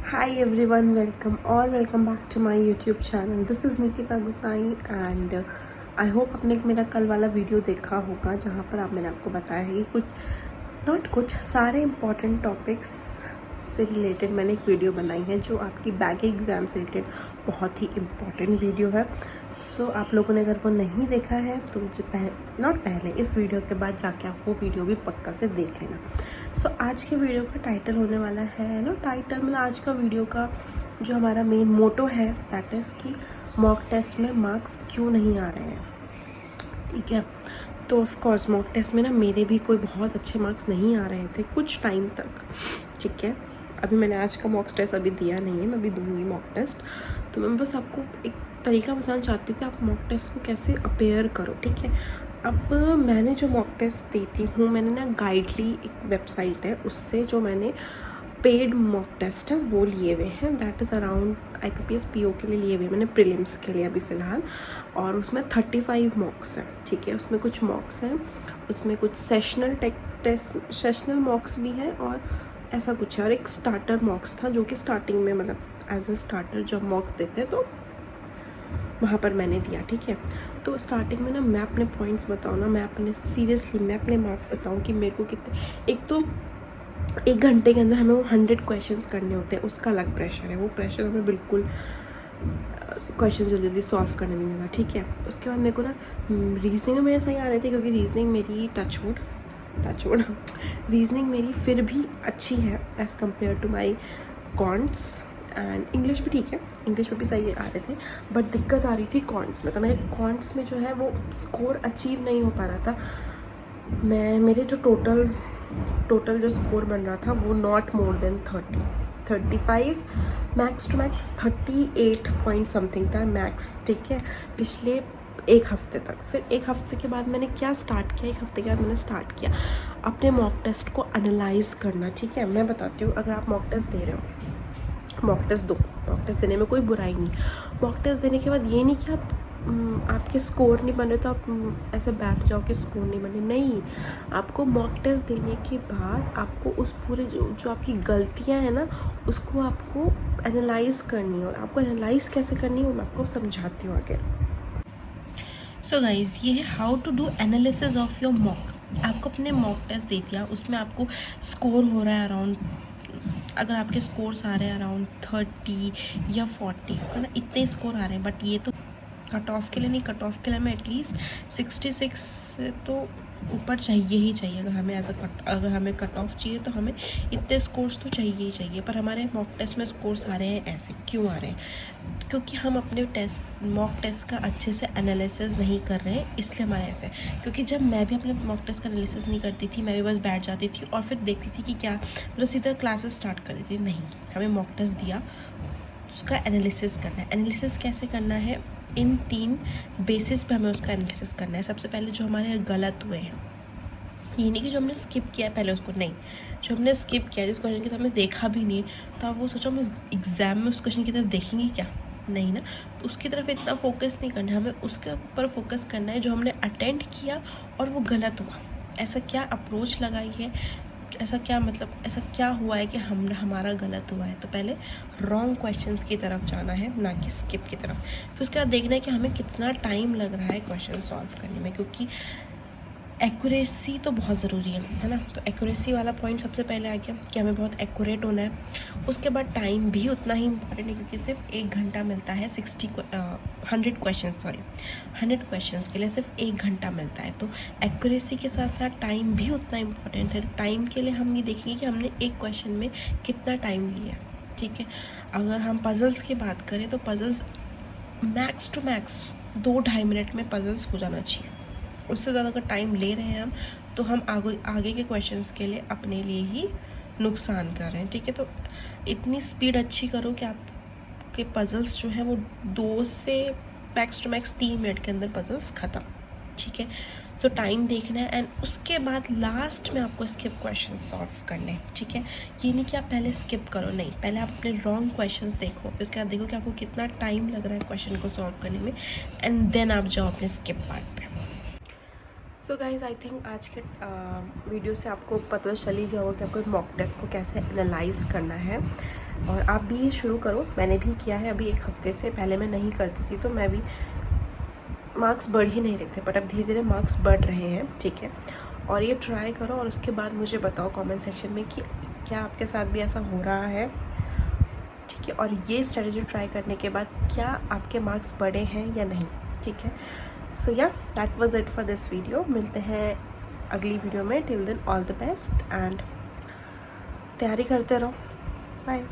Hi everyone, welcome back to my YouTube channel. This is Nikita Gusai and I hope आपने मेरा कल वाला video देखा होगा जहाँ पर मैंने आपको बताया है कि कुछ सारे इम्पॉर्टेंट टॉपिक्स से रिलेटेड मैंने एक वीडियो बनाई है जो आपकी बैक एग्ज़ाम से रिलेटेड बहुत ही इम्पॉर्टेंट वीडियो है। सो आप लोगों ने अगर वो नहीं देखा है तो मुझे पहले इस वीडियो के बाद जाके आप वो वीडियो भी पक्का से देख लेना। सो आज के वीडियो का टाइटल होने वाला है टाइटल मतलब आज का वीडियो का जो हमारा मेन मोटो है दैट इज़ कि मॉक टेस्ट में मार्क्स क्यों नहीं आ रहे हैं। ठीक है, तो ऑफ कोर्स मॉक टेस्ट में मेरे भी कोई बहुत अच्छे मार्क्स नहीं आ रहे थे कुछ टाइम तक। ठीक है, अभी मैंने आज का मॉक टेस्ट अभी दिया नहीं है, मैं अभी दूंगी मॉक टेस्ट। तो मैं बस आपको एक तरीका बताना चाहती हूँ कि आप मॉक टेस्ट को कैसे अपेयर करो। ठीक है, अब मैंने जो मॉक टेस्ट देती हूँ मैंने गाइडली एक वेबसाइट है उससे जो मैंने पेड मॉक टेस्ट है वो लिए हुए हैं। That is around IPPS PO के लिए लिए हुए मैंने, प्रीलिम्स के लिए अभी फ़िलहाल। और उसमें 35 मॉक्स हैं। ठीक है, उसमें कुछ मॉक्स हैं, उसमें कुछ सेशनल मॉक्स भी हैं और ऐसा कुछ है, और एक स्टार्टर मॉक्स था जो कि स्टार्टिंग में मतलब एज अ स्टार्टर जब मॉक्स देते हैं तो वहाँ पर मैंने दिया। ठीक है, तो स्टार्टिंग में मैं अपने पॉइंट्स बताऊँ मैं अपने मार्क बताऊँ कि मेरे को कितने, एक तो 1 घंटे के अंदर हमें वो 100 क्वेश्चंस करने होते हैं, उसका अलग प्रेशर है। वो प्रेशर हमें बिल्कुल क्वेश्चन जल्दी सॉल्व करने नहीं देता। ठीक है, उसके बाद मेरे को रीजनिंग में मेरे सही आ रहे थे क्योंकि रीजनिंग मेरी टचवुड रीजनिंग मेरी फिर भी अच्छी है as compare to my quants. And English भी ठीक है, इंग्लिश में भी सही आ रहे थे, बट दिक्कत आ रही थी कॉन्ट्स में। तो मेरे कॉन्ट्स में जो है वो स्कोर अचीव नहीं हो पा रहा था। मेरे जो टोटल जो स्कोर बन रहा था वो not more than 35, max to max 38 point something था मैक्स। ठीक है, पिछले एक हफ्ते तक। फिर एक हफ्ते के बाद मैंने क्या स्टार्ट किया, एक हफ्ते के बाद मैंने स्टार्ट किया अपने मॉक टेस्ट को एनालाइज करना। ठीक है, मैं बताती हूँ, अगर आप मॉक टेस्ट दे रहे हो मॉक टेस्ट दो, मॉक टेस्ट देने में कोई बुराई नहीं। मॉक टेस्ट देने के बाद ये नहीं कि आपके स्कोर नहीं बने तो आप ऐसे बैठ जाओ कि स्कोर नहीं बने, नहीं। आपको मॉक टेस्ट देने के बाद आपको उस पूरे जो आपकी गलतियां हैं ना उसको आपको एनालाइज करनी है। और आपको एनालाइज कैसे करनी है वो मैं आपको समझाती हूँ आगे। सो गाइज, ये है how to do analysis of your mock. आपको अपने मॉक टेस्ट दे दिया, उसमें आपको स्कोर हो रहा है अराउंड, अगर आपके स्कोर्स आ रहे हैं अराउंड 30 या 40 है ना, इतने स्कोर आ रहे हैं। बट ये तो कट ऑफ के लिए नहीं, कट ऑफ के लिए हमें एटलीस्ट 66 से तो ऊपर चाहिए ही चाहिए। अगर हमें कट ऑफ चाहिए तो हमें इतने स्कोर्स तो चाहिए ही चाहिए। पर हमारे मॉक टेस्ट में स्कोर्स आ रहे हैं ऐसे, क्यों आ रहे हैं? क्योंकि हम अपने मॉक टेस्ट का अच्छे से एनालिसिस नहीं कर रहे हैं, इसलिए हमारे ऐसे। क्योंकि जब मैं भी अपने मॉक टेस्ट का एनालिसिस नहीं करती थी, मैं भी बस बैठ जाती थी और फिर देखती थी कि क्या, मतलब सीधा क्लासेस स्टार्ट कर देती थी। नहीं, हमें मॉक टेस्ट दिया, उसका एनालिसिस करना है। एनालिसिस कैसे करना है? इन 3 बेसिस पे हमें उसका एनालिसिस करना है। सबसे पहले जो हमारे गलत हुए हैं, ये नहीं कि जो हमने स्किप किया है पहले उसको, नहीं, जो हमने स्किप किया जिस क्वेश्चन की तरफ हमने देखा भी नहीं, तो आप वो सोचो हम एग्ज़ाम में उस क्वेश्चन की तरफ देखेंगे क्या? नहीं ना। तो उसकी तरफ इतना फोकस नहीं करना है, हमें उसके ऊपर फोकस करना है जो हमने अटेंड किया और वो गलत हुआ। ऐसा क्या अप्रोच लगाई है, ऐसा क्या हुआ है कि हमारा गलत हुआ है। तो पहले रॉन्ग क्वेश्चंस की तरफ जाना है, ना कि स्किप की तरफ। फिर उसके बाद देखना है कि हमें कितना टाइम लग रहा है क्वेश्चन सॉल्व करने में, क्योंकि एक्यूरेसी तो बहुत ज़रूरी है ना। तो एक्यूरेसी वाला पॉइंट सबसे पहले आ गया कि हमें बहुत एक्यूरेट होना है। उसके बाद टाइम भी उतना ही इम्पॉर्टेंट है, क्योंकि सिर्फ 1 घंटा मिलता है 100 क्वेश्चंस के लिए सिर्फ 1 घंटा मिलता है। तो एक्यूरेसी के साथ साथ टाइम भी उतना इम्पॉर्टेंट है। टाइम के लिए हम ये देखेंगे कि हमने एक क्वेश्चन में कितना टाइम लिया। ठीक है, अगर हम पजल्स की बात करें तो puzzles max to max 2-2.5 minute में पजल्स हो जाना चाहिए। उससे ज़्यादा अगर टाइम ले रहे हैं हम, तो हम आगे के क्वेश्चंस के लिए अपने लिए ही नुकसान कर रहे हैं। ठीक है, तो इतनी स्पीड अच्छी करो कि आपके पजल्स जो हैं वो 2 से मैक्स टू मैक्स 3 मिनट के अंदर पजल्स ख़त्म। ठीक है, तो टाइम देखना है एंड उसके बाद लास्ट में आपको स्किप क्वेश्चन सॉल्व करने हैं। ठीक है, ये नहीं कि आप पहले स्किप करो, नहीं, पहले आप अपने रॉन्ग क्वेश्चंस देखो, फिर उसके बाद देखो कि आपको कितना टाइम लग रहा है क्वेश्चन को सॉल्व करने में, एंड देन आप जाओ अपने स्किप पार्ट पे। सो गाइज, आई थिंक आज के वीडियो से आपको पता चल ही गया होगा कि आपको मॉक टेस्ट को कैसे एनालाइज करना है। और आप भी ये शुरू करो, मैंने भी किया है अभी 1 हफ्ते से। पहले मैं नहीं करती थी तो मैं भी मार्क्स बढ़ ही नहीं रहे थे, बट अब धीरे धीरे मार्क्स बढ़ रहे हैं, ठीक है। और ये ट्राई करो और उसके बाद मुझे बताओ कमेंट सेक्शन में कि क्या आपके साथ भी ऐसा हो रहा है, ठीक है। और ये स्ट्रेटजी ट्राई करने के बाद क्या आपके मार्क्स बढ़े हैं या नहीं, ठीक है। So yeah that was it for this video. मिलते हैं अगली वीडियो में। Till then all the best and तैयारी करते रहो। बाय।